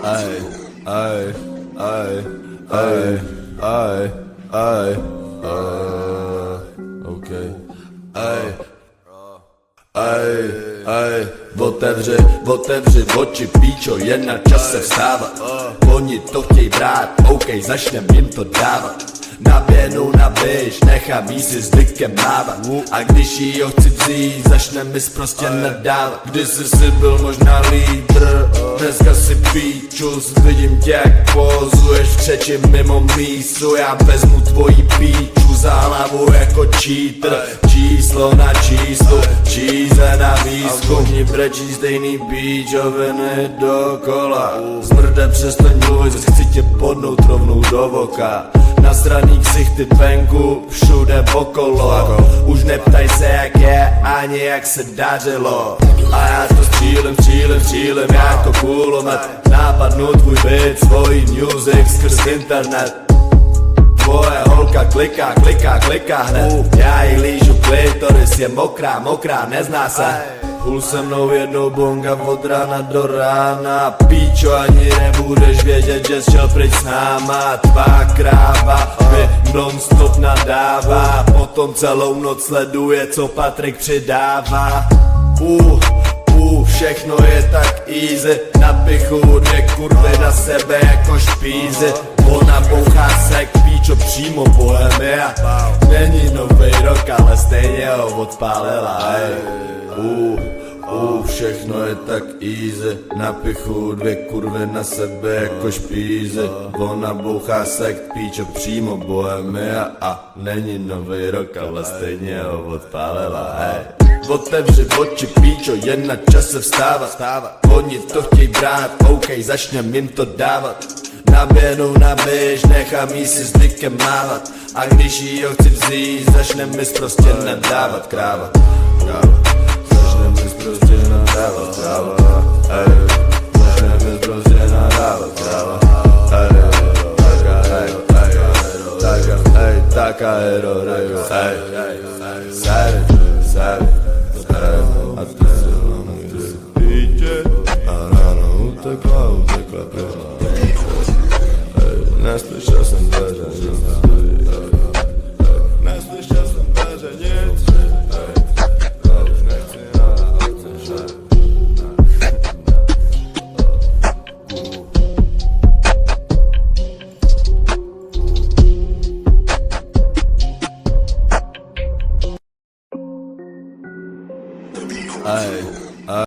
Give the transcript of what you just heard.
Ej, ej, ej, ej, ej, ej, okej. Ej, ej, otevři oči, píčo, je na čase vstávat. Oni to chtěj brát, OK, začnem jim to dávat. Naběhnu na běž, nechám jí si zvykem mávat. A když jí ho chci vzít, začne mi prostě nadávat. Kdysi si byl možná lídr, dneska si píčus. Vidím tě, jak pozuješ v křeči mimo mísu. Já vezmu tvojí píču za hlavu jako cheater. Číslo na číslu, číze na výzkum. A všichni brečí stejný píčoviny dokola. Zmrde, přestaň mluvit, chci tě podnout rovnou do voka. Nasraný ksichty venku, všude okolo. Už neptaj se jak je, ani jak se dařilo. A já to střílím jako kulomet. Nápadnu tvůj byt, svůj music skrz internet. Tvoje holka kliká hned. Já jí lížu klitoris, je mokrá, nezná se. Půl se mnou jednou bonga od rána do rána. Píčo, ani nebudeš vědět, že šel pryč s náma. Tvá kráva mi non-stop nadává. Potom celou noc sleduje, co Patrik přidává. Všechno je tak easy. Napichu dvě kurvy na sebe jako špízy. Ona bouchá sek, píčo, přímo Bohemia. Není novej rok, ale stejně ho odpálila. Všechno je tak easy. Napichu dvě kurvy na sebe jako špízy. Ona bouchá sek, píčo, přímo Bohemia. A není novej rok, ale stejně ho odpálila. Otevři oči, píčo, je na čase vstávat. Oni to chtěj brát, OK, začnem jim to dávat. Naběhnu na běž, nechám jí si zvykem mávat. A když jí ho chci vzít, začnem mi prostě nadávat. Kráva. Začnem mi prostě nadávat. Kráva. Začnem mi prostě nadávat. Kráva. Tak aero.